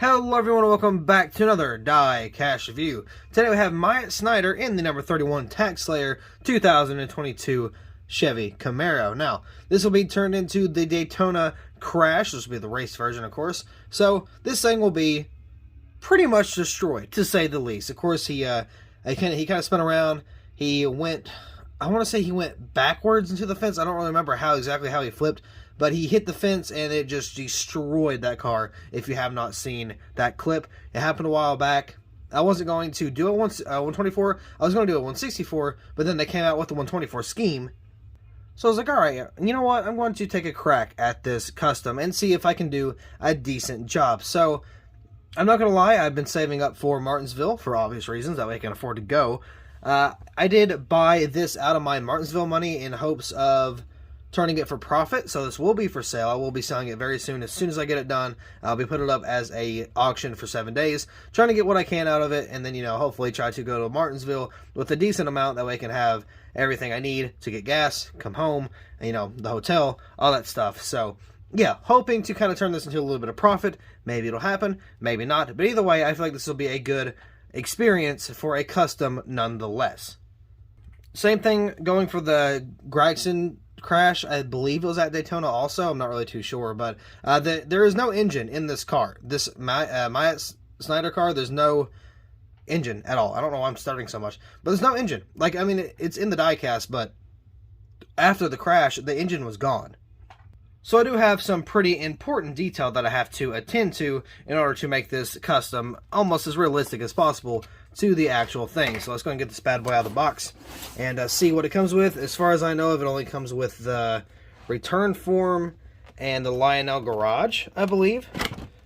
Hello everyone and welcome back to another Diecast review. Today we have Myatt Snider in the number 31 TaxSlayer 2022 Chevy Camaro. Now, this will be turned into the Daytona Crash. This will be the race version, of course. So, this thing will be pretty much destroyed, to say the least. Of course, he kind of spun around. He went, I want to say he went backwards into the fence. I don't really remember exactly how he flipped. But he hit the fence and it just destroyed that car. If you have not seen that clip, it happened a while back. I wasn't going to do it 124. I was going to do it 164, but then they came out with the 124 scheme. So I was like, all right, you know what? I'm going to take a crack at this custom and see if I can do a decent job. So I'm not going to lie, I've been saving up for Martinsville for obvious reasons. That way I can afford to go. I did buy this out of my Martinsville money in hopes of turning it for profit, so this will be for sale. I will be selling it very soon. As soon as I get it done, I'll be putting it up as a auction for 7 days, trying to get what I can out of it, and then, hopefully try to go to Martinsville with a decent amount, that way I can have everything I need to get gas, come home, the hotel, all that stuff. So, yeah, hoping to kind of turn this into a little bit of profit. Maybe it'll happen, maybe not, but either way, I feel like this will be a good experience for a custom nonetheless. Same thing going for the Gregson Crash. I believe it was at Daytona also. I'm not really too sure, but there is no engine in this car. This Myatt Snider car, there's no engine at all. I don't know why I'm starting so much, but there's no engine. It's in the diecast, but after the crash, the engine was gone. So I do have some pretty important detail that I have to attend to in order to make this custom almost as realistic as possible to the actual thing. So let's go and get this bad boy out of the box and see what it comes with. As far as I know, it only comes with the return form and the Lionel Garage, I believe.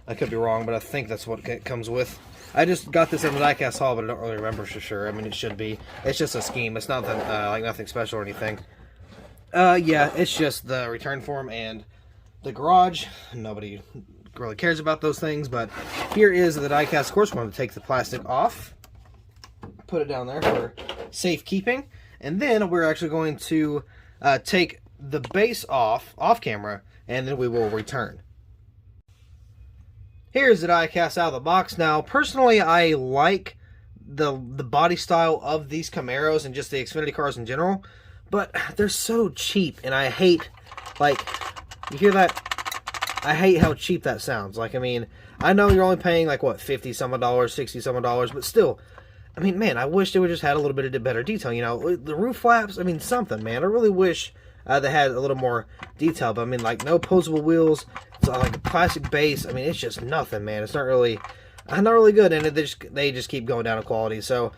I could be wrong, but I think that's what it comes with. I just got this in the diecast haul, but I don't really remember for sure. I mean, it should be. It's just a scheme. It's nothing nothing special or anything. Yeah, it's just the return form and the garage. Nobody really cares about those things, but here is the diecast. Of course, we're going to take the plastic off, put it down there for safekeeping, and then we're actually going to take the base off camera, and then we will return. Here's the diecast out of the box. Now, personally, I like the body style of these Camaros and just the Xfinity cars in general, but they're so cheap, and I hate, you hear that? I hate how cheap that sounds. I know you're only paying, what, 50 some dollars, 60 some dollars, but still, man, I wish they would just had a little bit of better detail, the roof flaps, something, man. I really wish they had a little more detail, but no posable wheels. It's like a plastic base. It's just nothing, man. It's not really good, and they just keep going down in quality, so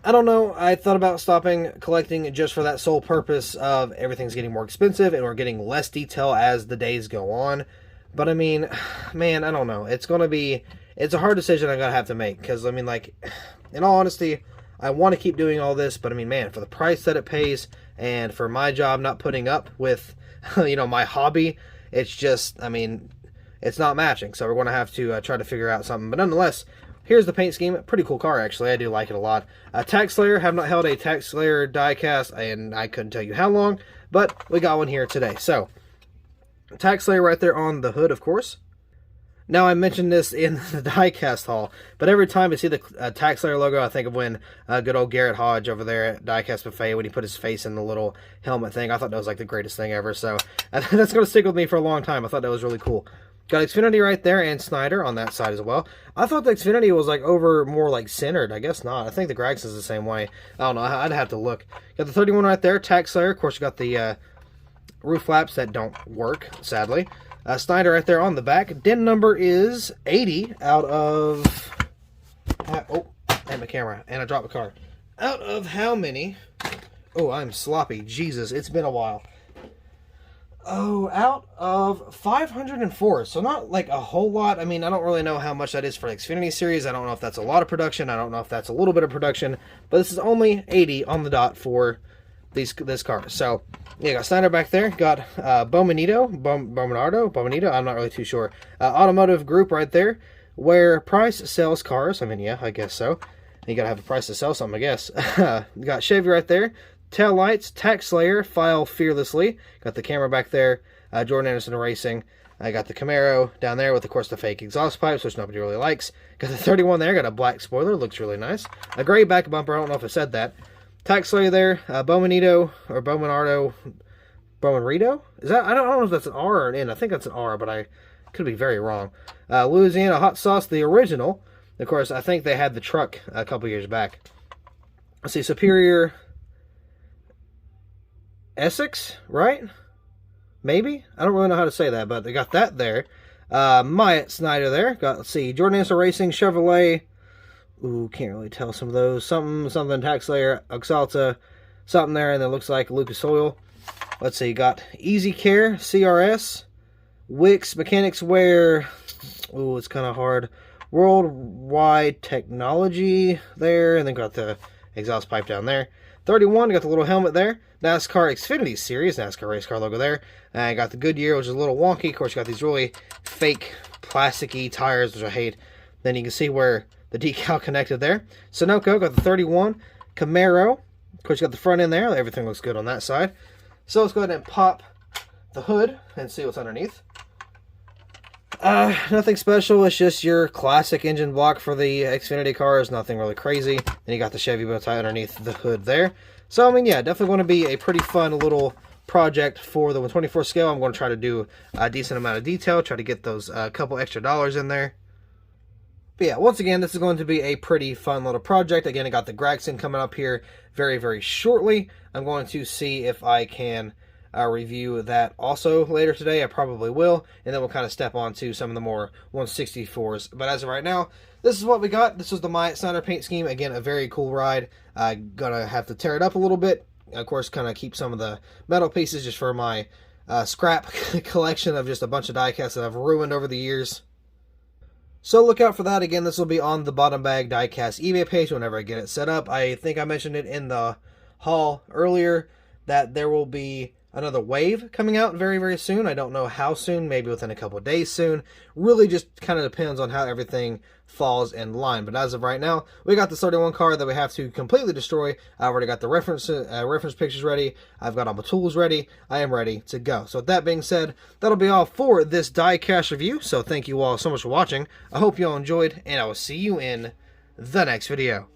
I don't know. I thought about stopping collecting just for that sole purpose of everything's getting more expensive and we're getting less detail as the days go on. But man, I don't know. It's a hard decision I'm going to have to make because, in all honesty, I want to keep doing all this, but man, for the price that it pays and for my job not putting up with, my hobby, it's just, it's not matching. So we're going to have to try to figure out something. But nonetheless, here's the paint scheme. Pretty cool car, actually. I do like it a lot. TaxSlayer. Have not held a TaxSlayer diecast, and I couldn't tell you how long, but we got one here today. So, TaxSlayer right there on the hood, of course. Now, I mentioned this in the diecast haul, but every time I see the TaxSlayer logo, I think of when good old Garrett Hodge over there at DiecastBuffet, when he put his face in the little helmet thing. I thought that was the greatest thing ever, so that's going to stick with me for a long time. I thought that was really cool. Got Xfinity right there and Snider on that side as well. I thought the Xfinity was over more centered. I guess not. I think the Gregson's the same way. I don't know. I'd have to look. Got the 31 right there. TaxSlayer. Of course, you got the roof flaps that don't work, sadly. Snider right there on the back. DIN number is 80 out of... oh, and my camera. And I dropped the card. Out of how many? Oh, I'm sloppy. Jesus, it's been a while. Oh, out of 504. So not a whole lot. I don't really know how much that is for the Xfinity series. I don't know if that's a lot of production. I don't know if that's a little bit of production. But this is only 80 on the dot for this car. So, yeah, got Snider back there. Got Bowmanito. I'm not really too sure. Automotive Group right there, where Price sells cars. Yeah, I guess so. You gotta have a price to sell something, I guess. Got Chevy right there. Tail lights, TaxSlayer, file fearlessly. Got the camera back there. Jordan Anderson Racing. I got the Camaro down there with, of course, the fake exhaust pipes, which nobody really likes. Got the 31 there, got a black spoiler, looks really nice. A gray back bumper, I don't know if I said that. TaxSlayer there, Bowmanito, or Bowmanardo, Bowmanrito? Is that, I don't know if that's an R or an N, I think that's an R, but I could be very wrong. Louisiana Hot Sauce, the original. Of course, I think they had the truck a couple years back. Let's see, Superior Essex, right? Maybe? I don't really know how to say that, but they got that there. Myatt Snider there. Got, let's see, Jordan Ansel Racing, Chevrolet. Ooh, can't really tell some of those. Something, TaxSlayer, Oxalta, something there, and it looks like Lucas Oil. Let's see, got Easy Care, CRS, Wix, Mechanics Wear. Ooh, it's kind of hard. Worldwide Technology there, and then got the exhaust pipe down there. 31, got the little helmet there. NASCAR Xfinity Series, NASCAR race car logo there. And I got the Goodyear, which is a little wonky. Of course, you got these really fake plasticky tires, which I hate. Then you can see where the decal connected there. Sunoco, got the 31. Camaro, of course, you got the front end there. Everything looks good on that side. So let's go ahead and pop the hood and see what's underneath. Nothing special. It's just your classic engine block for the Xfinity cars. Nothing really crazy. Then you got the Chevy bow tie underneath the hood there. So, I mean, yeah, definitely going to be a pretty fun little project for the 1/24 scale. I'm going to try to do a decent amount of detail. Try to get those couple extra dollars in there. But yeah, once again, this is going to be a pretty fun little project. Again, I got the Gregson coming up here very, very shortly. I'm going to see if I can review that also later today. I probably will, and then we'll kind of step on to some of the more 164s. But as of right now, this is what we got. This was the Myatt Snider paint scheme. Again, a very cool ride. Gonna have to tear it up a little bit. Of course, kind of keep some of the metal pieces just for my scrap collection of just a bunch of diecasts that I've ruined over the years. So look out for that. Again, this will be on the Bottom Bag Diecast eBay page whenever I get it set up. I think I mentioned it in the haul earlier that there will be another wave coming out very, very soon. I don't know how soon, maybe within a couple of days soon. Really just kind of depends on how everything falls in line. But as of right now, we got the 31 car that we have to completely destroy. I've already got the reference pictures ready. I've got all my tools ready. I am ready to go. So with that being said, that'll be all for this diecast review. So thank you all so much for watching. I hope you all enjoyed, and I will see you in the next video.